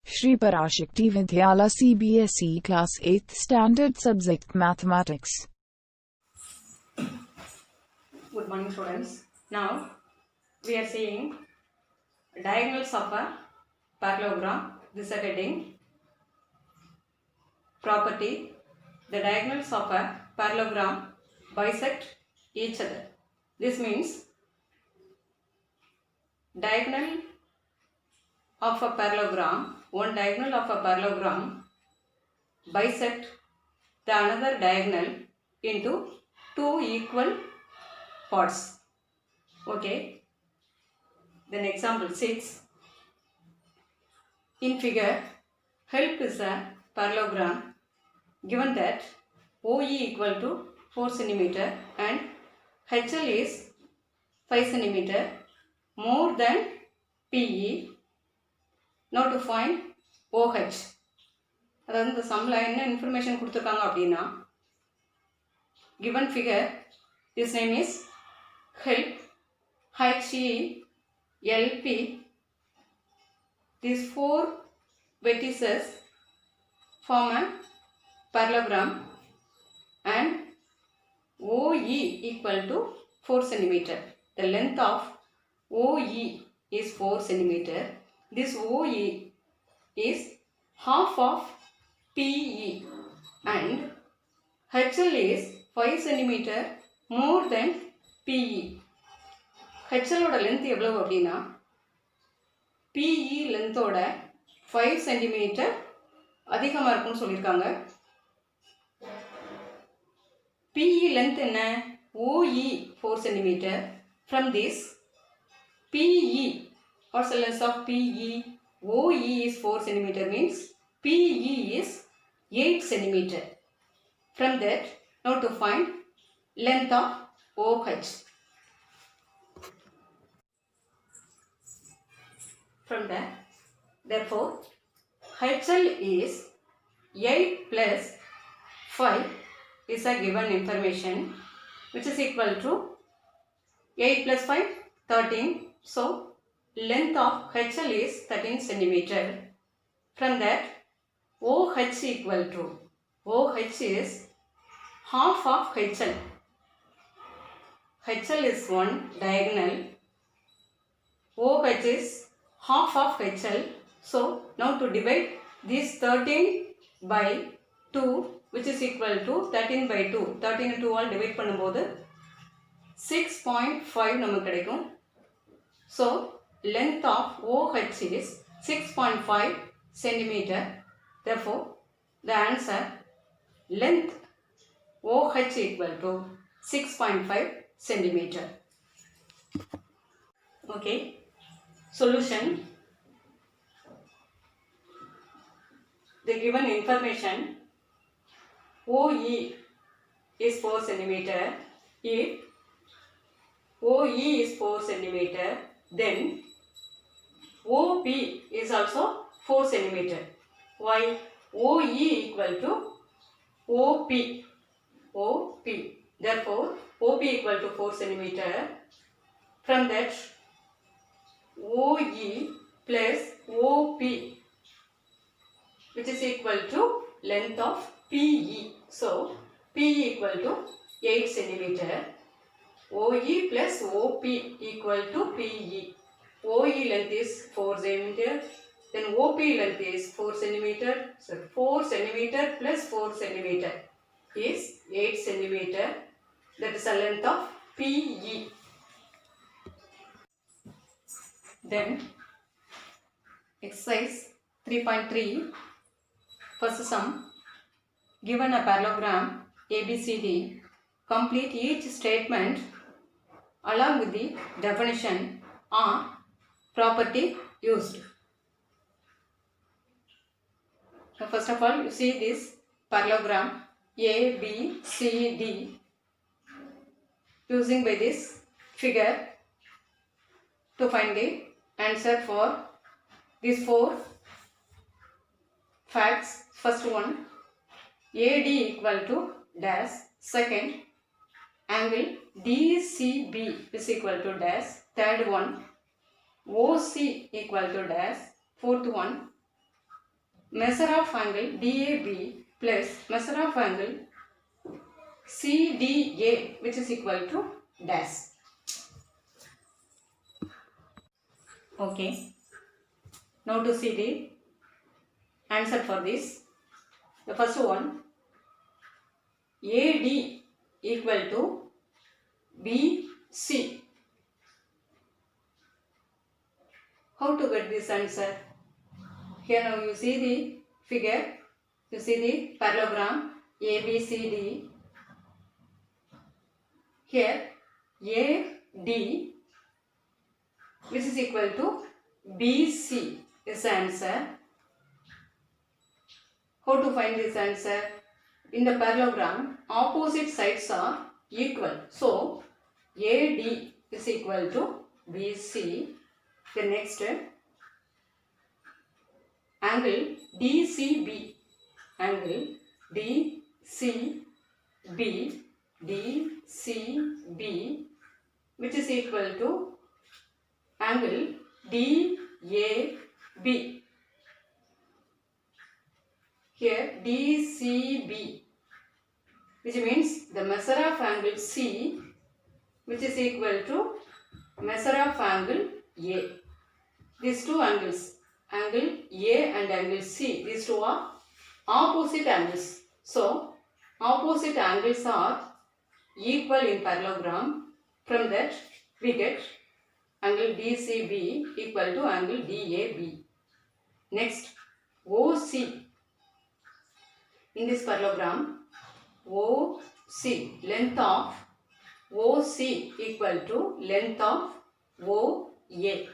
Shri Parashakti Vidyala CBSE Class 8th Standard Subject Mathematics. Good morning students. Now we are seeing diagonals of a parallelogram. This is a heading. Property: the diagonals of a parallelogram bisect each other. This means diagonal of a parallelogram, one diagonal of a parallelogram bisect the another diagonal into two equal parts. Okay. Then example 6. In figure, help is a parallelogram given that OE equal to 4 cm and HL is 5 cm more than PE. Now to find OH. அதாவது இந்த சம்மில் என்ன information கொடுத்துருக்காங்க அப்படின்னா, given figure, this name is help, HELP. These four vertices form a parallelogram and OE equal to 4 cm. The length of OE is 4 cm. This OE is half of PE and HL is 5 cm more than PE. HL ஓட length எவ்வளவு அப்படின்னா PE length ஓட 5 cm அதிகமாக இருக்கும்னு சொல்லியிருக்காங்க. PE length என்ன? OE 4 cm. From this PE, what's the length of PE? OE is 4 cm means PE is 8 cm. From that, now to find length of OH. From that, therefore, HL is 8 plus 5 is a given information which is equal to 8 plus 5, 13. So, length of HL is 13 cm. From that, OH equal to, OH is half of HL. HL is one diagonal. OH is half of HL. So, now to divide this 13 by 2 which is equal to 13 by 2. 13 and 2 all divide பண்ணும்போது 6.5 நமக்கு கிடைக்கும். So, length of OH is 6.5 cm. Therefore, the answer length OH equal to 6.5 cm. Okay. Solution. The given information OE is 4 cm. If OE is 4 cm, then OP is also 4 cm. Why? OE equal to OP. OP. Therefore, OP equal to 4 cm. From that, OE plus OP which is equal to length of PE. So, PE equal to 8 cm. OE plus OP equal to PE. OE length is 4 cm. Then OP length is 4 cm. So, 4 cm plus 4 cm is 8 cm. That is the length of PE. Then, exercise 3.3. First sum. Given a parallelogram ABCD, complete each statement along with the definition or property used. So first of all, you see this parallelogram ABCD. Using by this figure to find the answer for these four facts. First one, AD equal to dash. Second, angle DCB is equal to dash. Third one, OC equal to dash. Fourth one, measure of angle DAB plus measure of angle CDA, which is equal to dash. Okay, now to see the answer for this. The first one, AD equal to BC. How to get this answer? Here now you see the figure, you see the parallelogram ABCD. Here AD, which is equal to BC, is the answer. How to find this answer? In the parallelogram, opposite sides are equal. So AD is equal to BC. The next, angle DCB, angle DCB, which is equal to angle DAB. Here DCB, which means the measure of angle C, which is equal to measure of angle A. These two angles, angle A and angle C, these two are opposite angles. So opposite angles are equal in parallelogram. From that we get angle DCB equal to angle DAB. Next, OC. In this parallelogram, OC, length of OC equal to length of OA.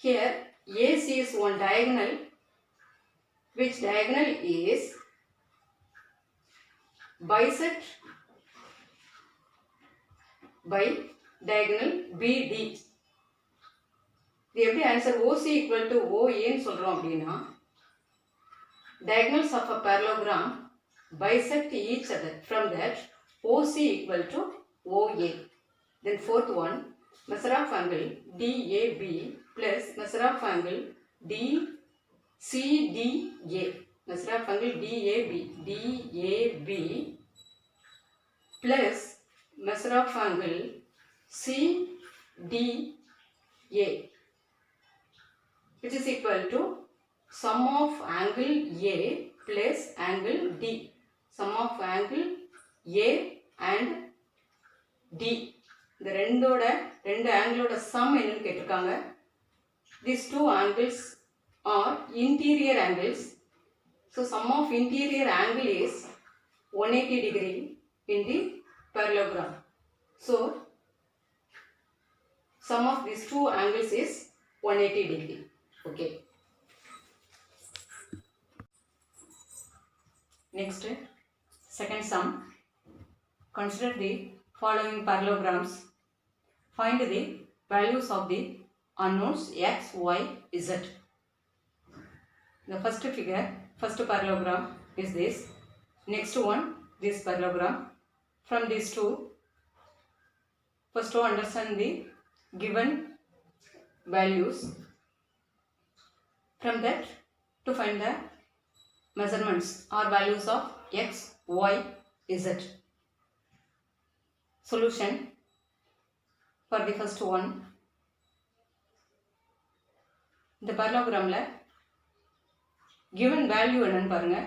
Here AC is one diagonal, which diagonal is bisect by diagonal BD. இது எப்படி answer OC equal to OAன்னு சொல்கிறோம் அப்படின்னா, diagonals of a parallelogram bisect each other. From that, OC equal to OA. Then fourth one, measure of angle DAB plus measure of angle DCDA. Measure of angle DAB plus measure of angle CDA, which is equal to sum of angle A plus angle D. Sum of angle A and D. இந்த ரெண்டு ஆங்கிளோட some என்னன்னு கேட்டிருக்காங்க. These two angles are interior angles. So sum of interior angle is 180 degree in the parallelogram. So sum of these two angles is 180 degree. Okay. Next, second sum. Consider the following parallelograms. Find the values of the unknowns x, y, z. The first figure, first parallelogram is this. Next one, this parallelogram. From these two, first to understand the given values. From that, to find the measurements or values of x, y, z. Solution for the first one. இந்த parallelogramல given value என்னன்னு பாருங்க.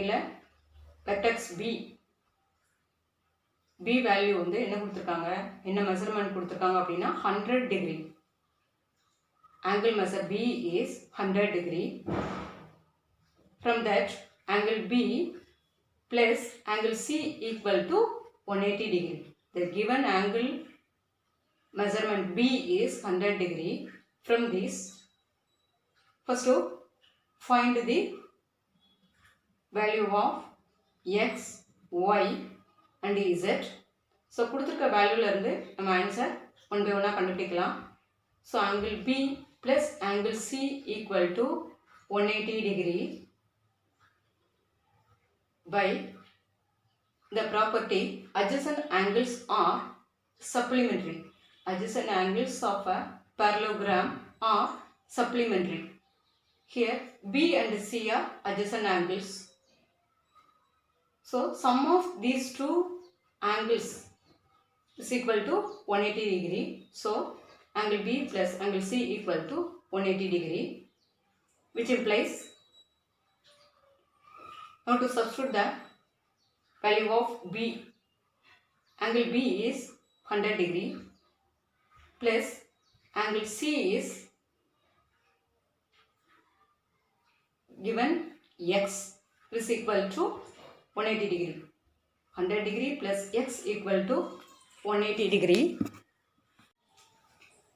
இல்ல vertex B value வந்து என்ன கொடுத்திருக்காங்க, என்ன measurement கொடுத்திருக்காங்க அப்படின்னா 100 degree. Angle measure B is 100 degree. From that, angle B plus angle C equal to 180 degree. The given angle measurement B is 100 degree. From this, first to find the value of x, y and z. So கொடுத்திருக்க வேல்யூல இருந்து நம்ம answer one by ஒன்னா கண்டுபிடிக்கலாம். So angle B plus angle C equal to 180 degree by the property adjacent angles are supplementary. Adjacent angles of a parallelogram are supplementary. Here B and C are adjacent angles. So sum of these two angles is equal to 180 degree. So angle B plus angle C equal to 180 degree, which implies, now to substitute the value of B, angle B is 100 degree plus angle C is given X is equal to 180 degree. 100 degree plus X equal to 180 degree.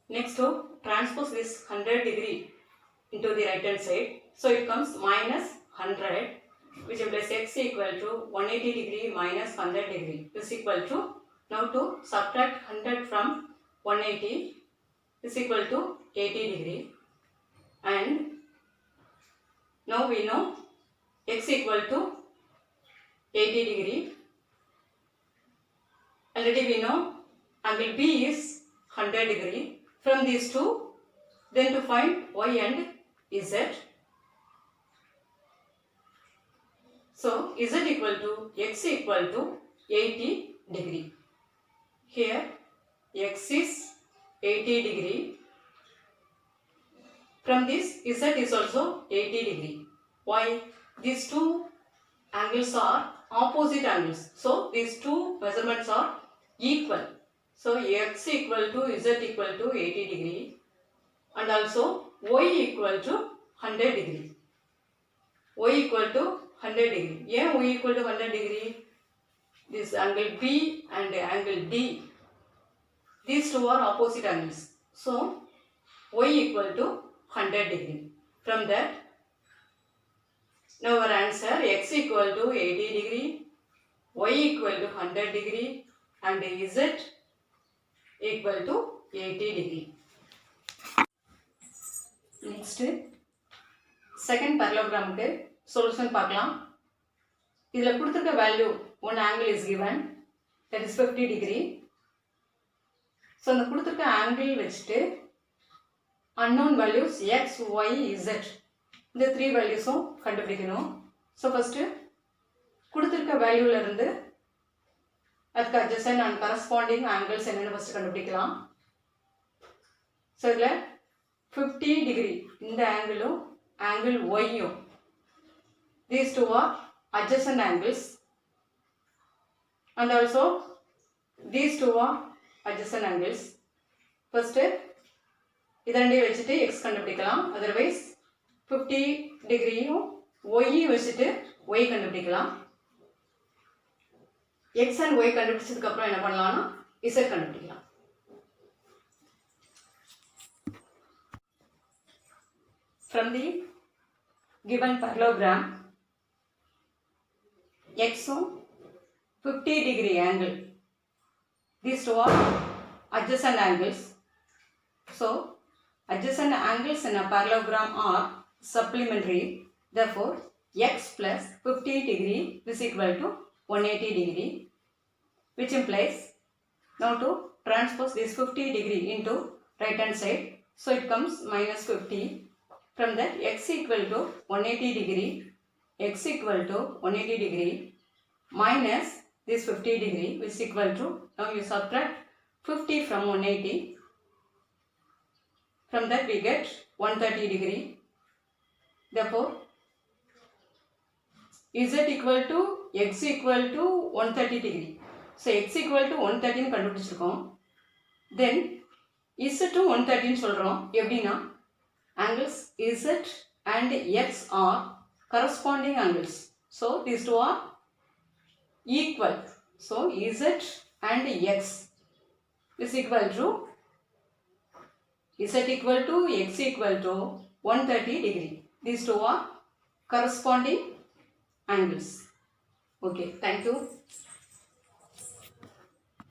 Next to transpose this 100 degree into the right hand side. So it comes minus 100, which implies X equal to 180 degree minus 100 degree is equal to, now to subtract 100 from 180 is equal to 80 degree, and now we know X equal to 80 degree. Already we know angle B is 100 degree. From these two, then to find Y and Z. So Z equal to X equal to 80 degree. Here X is 80 degree. From this Z is also 80 degree. Why? These two angles are opposite angles. So these two measurements are equal. So X equal to Z equal to 80 degree, and also Y equal to 100 degree. Y equal to 100 degree. Yeah, Y equal to 100 degree. This angle B and angle D, these two are opposite angles. So Y equal to 100 degree. From that, now our answer X equal to 80 degree, Y equal to 100 degree, and Z equal to 80 degree. Next, second parallelogram solution பார்க்கலாம். இதில் கொடுத்திருக்க value one angle is given, that is 50 degree. So அந்த கொடுத்திருக்க angle வச்சுட்டு unknown values x, y, z இந்த 3 valuesம் கண்டுபிடிக்கணும். So first கொடுத்திருக்க valueல இருந்து அதுக்கு adjacent and corresponding angles என்னன்னு first கண்டுபிடிக்கலாம். So இதில் 50 degree இந்த angle-ம் angle y-யும், these two are adjacent angles, and also these two are adjacent angles. First இதரண்டையும் வச்சுட்டு x கண்டுபிடிக்கலாம். Otherwise 50 degree-யும் y-யும் வச்சுட்டு y கண்டுபிடிக்கலாம். X and Y கண்டுபிடிச்சதுக்கு அப்புறம் என்ன பண்ணலாம்னா Z கண்டுபிடிக்கலாம். From the given parallelogram, X 50 degree angle, these two are adjacent angles. So adjacent angles in a parallelogram are supplementary. Therefore X plus 50 degree is equal to 180 degree, which implies, now to transpose this 50 degree into right hand side, so it comes minus 50. From that x equal to 180 degree, x equal to 180 degree minus this 50 degree, which is equal to, now you subtract 50 from 180, from that we get 130 degree. Therefore Z equal to x equal to 130 degree. So x equal to 130 கண்டுபிடிச்சிருக்கோம். Then Z to 130 சொல்றோம். எப்படின்னா angles Z and X are corresponding angles. So these two are equal. So Z and X is equal to Z equal to X equal to 130 degree. These two are corresponding angles. Okay, thank you.